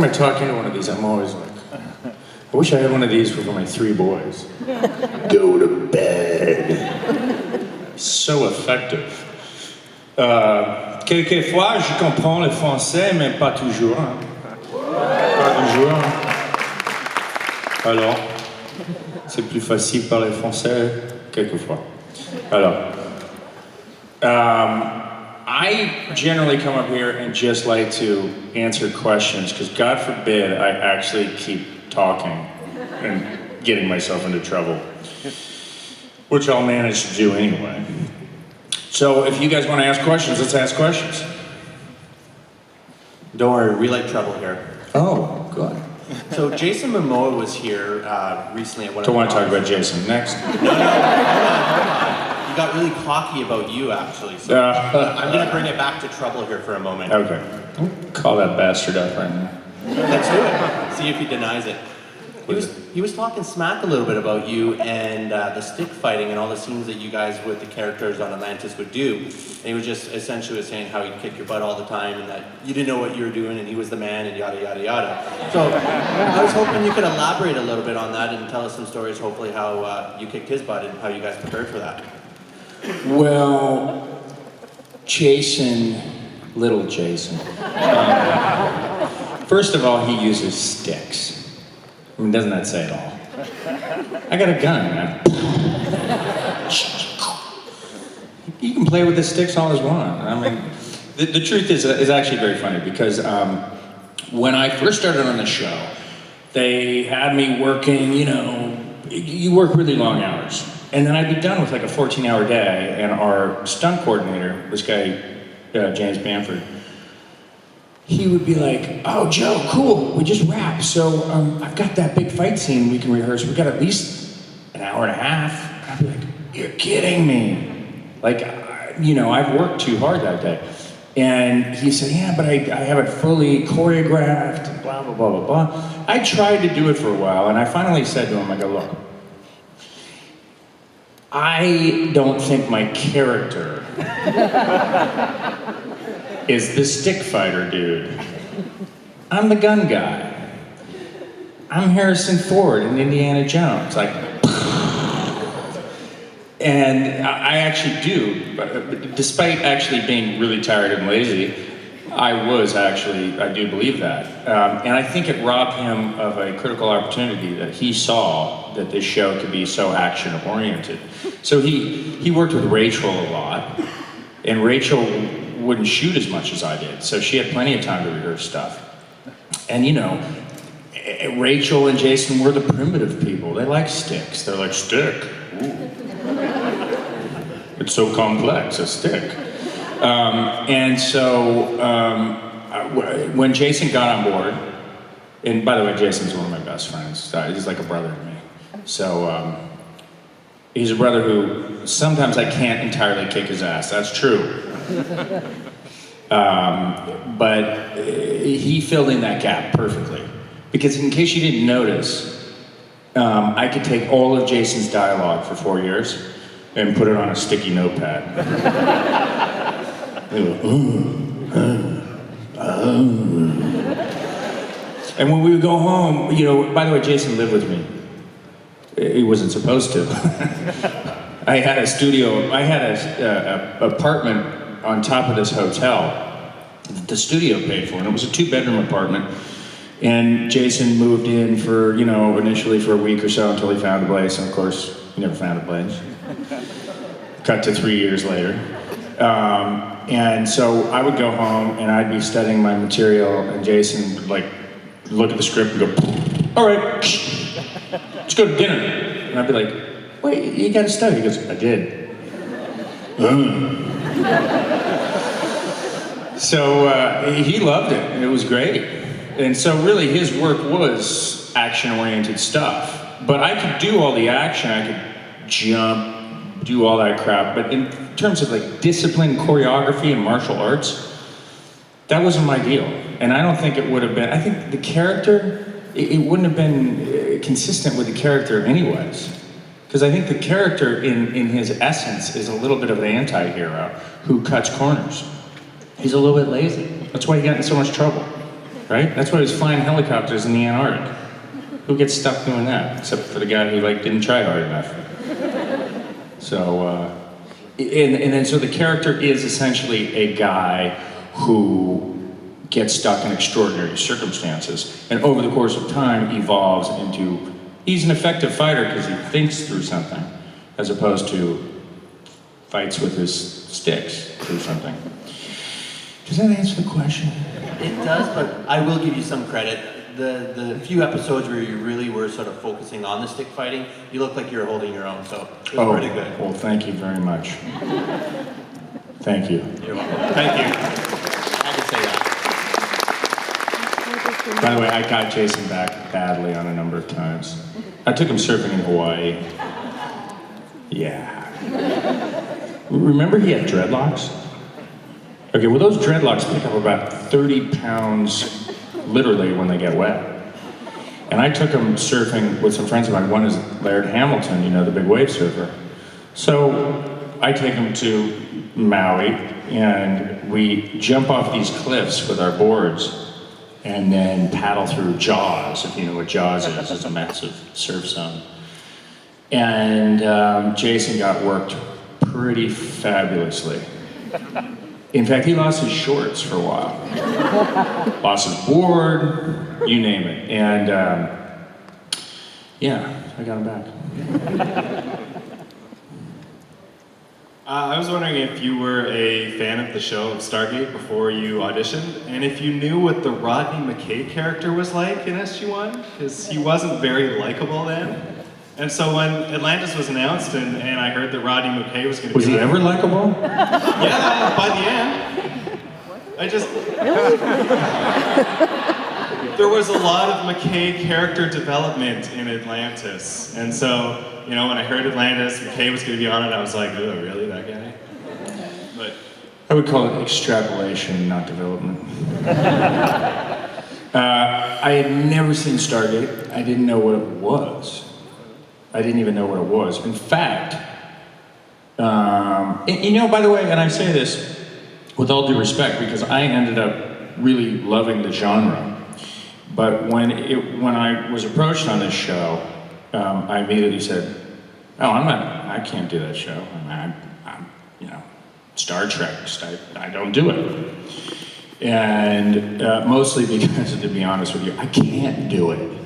I talk into one of these, I'm always like, I wish I had one of these for my 3 boys. Go to bed. So effective. Quelquefois, je comprends le français, mais pas toujours. Hein. Pas toujours. Alors, c'est plus facile parler français quelquefois. Alors, I generally come up here and just like to answer questions, because God forbid I actually keep talking and getting myself into trouble, which I'll manage to do anyway. So if you guys want to ask questions, let's ask questions. Don't worry, we like trouble here. Oh, good. So Jason Momoa was here recently at one of the... Don't want to talk about Jason. Next. No, hold on. He got really cocky about you, actually. So I'm going to bring it back to trouble here for a moment. Okay. Call that bastard up right now. Let's do it. See if he denies it. He was talking smack a little bit about you and the stick fighting and all the scenes that you guys with the characters on Atlantis would do. And he was just essentially saying how he'd kick your butt all the time and that you didn't know what you were doing and he was the man and yada, yada, yada. So I was hoping you could elaborate a little bit on that and tell us some stories, hopefully how you kicked his butt and how you guys prepared for that. Well, Jason, little Jason. First of all, he uses sticks. I mean, doesn't that say it all? I got a gun, man. You can play with the sticks all as one. I mean, the truth is actually very funny because when I first started on the show, they had me working, you work really long hours. And then I'd be done with like a 14-hour day, and our stunt coordinator, this guy, James Bamford, he would be like, oh, Joe, cool, we just wrapped. So I've got that big fight scene we can rehearse. We got at least an hour and a half. And I'd be like, you're kidding me. Like, I've worked too hard that day. And he said, yeah, but I have it fully choreographed, and blah, blah, blah, blah, blah. I tried to do it for a while, and I finally said to him, I go, look, I don't think my character is the stick fighter dude. I'm the gun guy. I'm Harrison Ford in Indiana Jones. Like, and I actually do, despite actually being really tired and lazy, I do believe that. And I think it robbed him of a critical opportunity that he saw that this show could be so action-oriented. So he worked with Rachel a lot, and Rachel wouldn't shoot as much as I did, so she had plenty of time to rehearse stuff. And Rachel and Jason were the primitive people. They like sticks. They're like, stick? Ooh. It's so complex, a stick. And so when Jason got on board, and by the way, Jason's one of my best friends. He's like a brother to me. So he's a brother who sometimes I can't entirely kick his ass. That's true. But he filled in that gap perfectly. Because in case you didn't notice, I could take all of Jason's dialogue for 4 years and put it on a sticky notepad. And when we would go home, by the way, Jason lived with me. He wasn't supposed to. I had an apartment on top of this hotel that the studio paid for, and it was a 2-bedroom apartment. And Jason moved in for, initially for a week or so until he found a place, and of course, he never found a place. Cut to 3 years later. And so I would go home and I'd be studying my material, and Jason would look at the script and go, all right, let's go to dinner. And I'd be like, wait, you gotta study. He goes, I did. So he loved it, and it was great. And so really his work was action-oriented stuff. But I could do all the action, I could jump, do all that crap, but in terms of disciplined choreography and martial arts, that wasn't my deal. And I don't think it would have been, I think the character, it wouldn't have been consistent with the character anyways. Because I think the character in his essence is a little bit of an anti-hero who cuts corners. He's a little bit lazy. That's why he got in so much trouble. right? That's why he was flying helicopters in the Antarctic. Who gets stuck doing that? Except for the guy who like didn't try hard enough. So, and then so the character is essentially a guy who gets stuck in extraordinary circumstances, and over the course of time evolves into, he's an effective fighter because he thinks through something, as opposed to fights with his sticks through something. Does that answer the question? It does, but I will give you some credit. The few episodes where you really were sort of focusing on the stick fighting, you look like you were holding your own, so it was pretty good. Well, thank you very much. Thank you. You're welcome. Thank you. I had to say that. By the way, I got Jason back badly on a number of times. I took him surfing in Hawaii. Yeah. Remember he had dreadlocks? Okay, well those dreadlocks pick up about 30 pounds literally when they get wet. And I took him surfing with some friends of mine. One is Laird Hamilton, you know, the big wave surfer. So I take him to Maui and we jump off these cliffs with our boards and then paddle through Jaws, if you know what Jaws is. It's a massive surf zone. And Jason got worked pretty fabulously. In fact, he lost his shorts for a while. Lost his board, you name it. And yeah, I got him back. I was wondering if you were a fan of the show of Stargate before you auditioned, and if you knew what the Rodney McKay character was like in SG-1, because he wasn't very likable then. And so when Atlantis was announced and I heard that Rodney McKay was going to be... Was he ever likable? Yeah, by the end. I just... There was a lot of McKay character development in Atlantis. And so, you know, when I heard Atlantis, McKay was going to be on it, I was like, oh, really, that guy? But I would call it extrapolation, not development. I had never seen Stargate. I didn't know what it was. I didn't even know what it was. In fact, you know, by the way, and I say this with all due respect because I ended up really loving the genre. But when I was approached on this show, I immediately said, "Oh, I can't do that show. I'm you know, Star Trek. I don't do it." And mostly because, to be honest with you, I can't do it.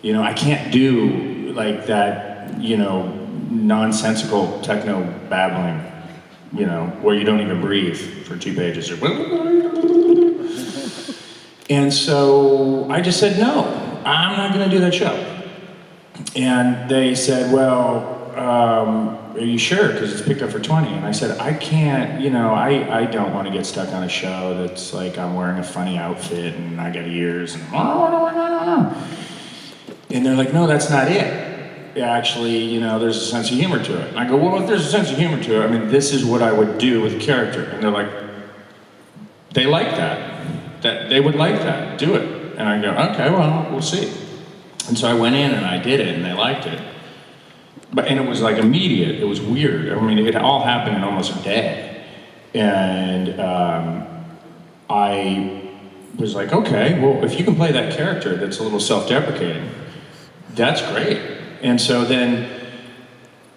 You know, I can't do like that, you know, nonsensical techno babbling, you know, where you don't even breathe for 2 pages. And so I just said, no, I'm not going to do that show. And they said, well, are you sure? Because it's picked up for 20. And I said, I can't, you know, I don't want to get stuck on a show that's like I'm wearing a funny outfit and I got ears and they're like, no, that's not it. Actually, you know, there's a sense of humor to it. And I go, well, if there's a sense of humor to it, I mean, this is what I would do with a character. And they're like, they like that they would like that, do it. And I go, okay, well, we'll see. And so I went in and I did it and they liked it. And it was like immediate, it was weird. I mean, it all happened in almost a day. And I was like, okay, well, if you can play that character that's a little self-deprecating, that's great. And so then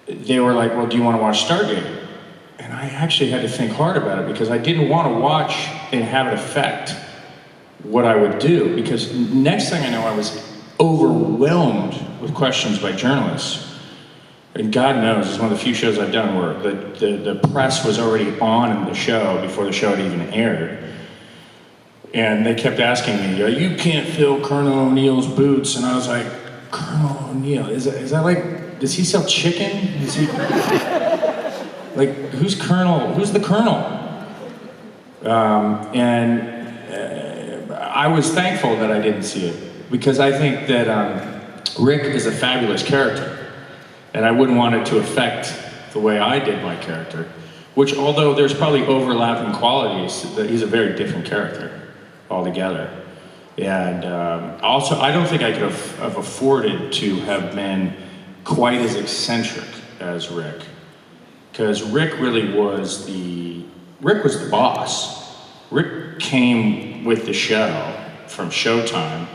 they were like, well, do you want to watch Stargate? And I actually had to think hard about it because I didn't want to watch and have it affect what I would do, because next thing I know, I was overwhelmed with questions by journalists. And God knows, it's one of the few shows I've done where the press was already on in the show before the show had even aired. And they kept asking me, you can't fill Colonel O'Neill's boots. And I was like, Colonel O'Neill, is that like, does he sell chicken? Is he, like, who's the Colonel? I was thankful that I didn't see it, because I think that Rick is a fabulous character, and I wouldn't want it to affect the way I did my character, which, although there's probably overlapping qualities, that he's a very different character altogether. And also, I don't think I could have afforded to have been quite as eccentric as Rick, because Rick was the boss. Rick came with the show from Showtime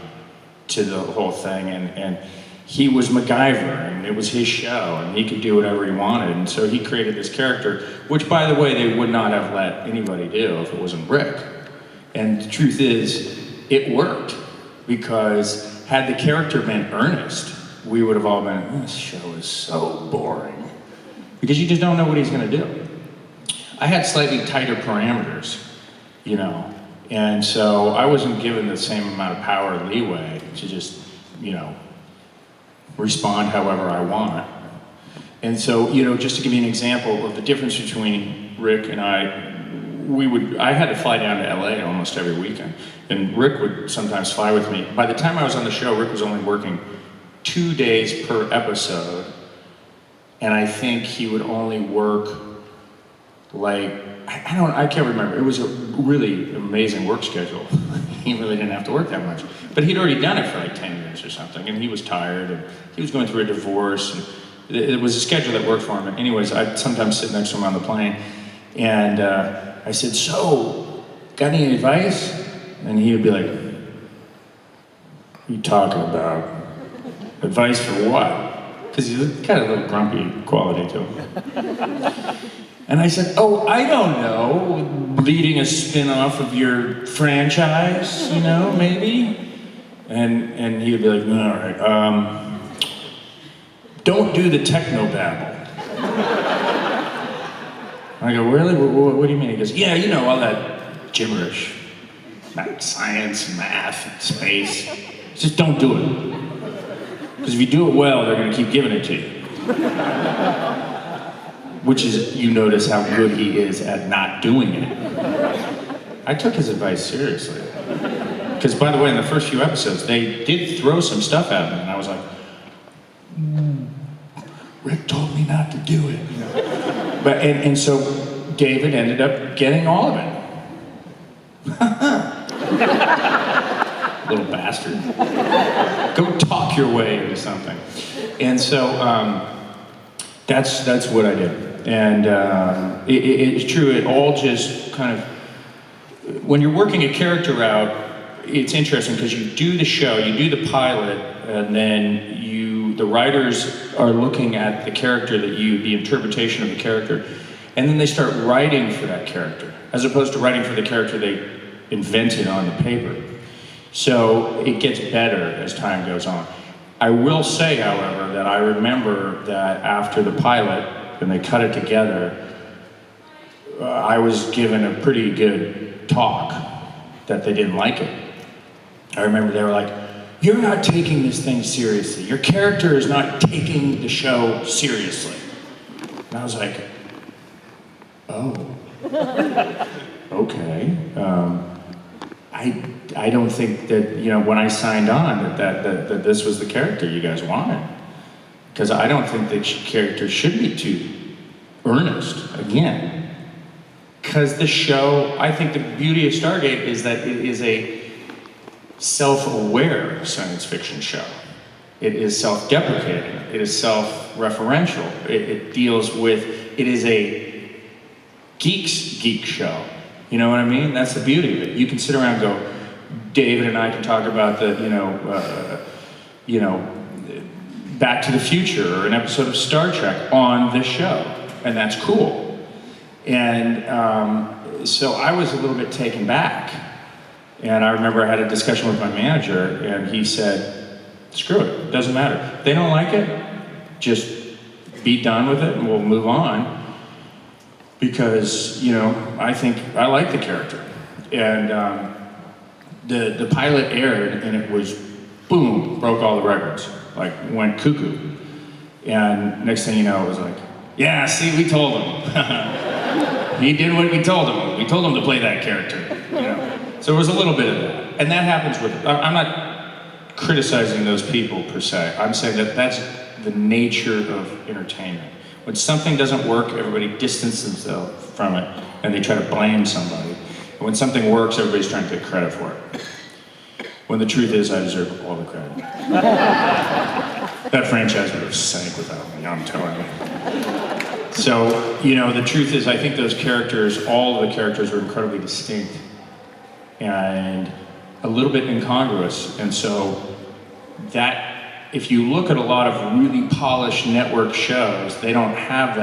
to the whole thing, and he was MacGyver, and it was his show, and he could do whatever he wanted, and so he created this character, which, by the way, they would not have let anybody do if it wasn't Rick. And the truth is, it worked, because had the character been Ernest, we would have all been, this show is so boring, because you just don't know what he's going to do. I had slightly tighter parameters, you know, and so I wasn't given the same amount of power and leeway to just, you know, respond however I want. And so, you know, just to give you an example of the difference between Rick and I had to fly down to LA almost every weekend, and Rick would sometimes fly with me. By the time I was on the show, Rick was only working 2 days per episode, and I think he would only work like, I can't remember. It was a really amazing work schedule. He really didn't have to work that much. But he'd already done it for like 10 years or something, and he was tired, and he was going through a divorce, and it was a schedule that worked for him. But anyways, I'd sometimes sit next to him on the plane, and I said, so, got any advice? And he would be like, what are you talking about? Advice for what? Because he's got a little grumpy quality to him. And I said, oh, I don't know, leading a spin-off of your franchise, you know, maybe? And he would be like, all right, don't do the technobabble. I go, really? What do you mean? He goes, yeah, you know, all that gibberish, about science, math, space. Just don't do it. Because if you do it well, they're going to keep giving it to you. Which is, you notice how good he is at not doing it. I took his advice seriously. Because, by the way, in the first few episodes, they did throw some stuff at me, and I was like, Rick told me not to do it. You know? And so David ended up getting all of it. Little bastard. Go talk your way into something. And so that's what I did. And it's true, it all just kind of, when you're working a character out, it's interesting because you do the show, you do the pilot, and then the writers are looking at the character the interpretation of the character, and then they start writing for that character, as opposed to writing for the character they invented on the paper. So it gets better as time goes on. I will say, however, that I remember that after the pilot, when they cut it together, I was given a pretty good talk that they didn't like it. I remember they were like, you're not taking this thing seriously. Your character is not taking the show seriously. And I was like, oh, okay. I don't think that, you know, when I signed on that this was the character you guys wanted. Because I don't think that character should be too earnest, again. Because the show, I think the beauty of Stargate is that it is a self-aware science fiction show. It is self-deprecating. It is self-referential. It deals with, it is a geek show. You know what I mean? That's the beauty of it. You can sit around and go, David and I can talk about the, Back to the Future or an episode of Star Trek on this show, and that's cool. And so I was a little bit taken back. And I remember I had a discussion with my manager, and he said, screw it, doesn't matter. If they don't like it, just be done with it and we'll move on. Because, you know, I think I like the character. And the pilot aired, and it was, boom, broke all the records. Like, went cuckoo. And next thing you know, it was like, yeah, see, we told him. He did what we told him. We told him to play that character, you know. So there was a little bit of that. And that happens with, I'm not criticizing those people per se. I'm saying that that's the nature of entertainment. When something doesn't work, everybody distances themselves from it, and they try to blame somebody. And when something works, everybody's trying to take credit for it. When the truth is, I deserve all the credit. That franchise would have sank without me, I'm telling you. So, you know, the truth is, I think those characters, all of the characters were incredibly distinct. And a little bit incongruous. And so that, if you look at a lot of really polished network shows, they don't have that.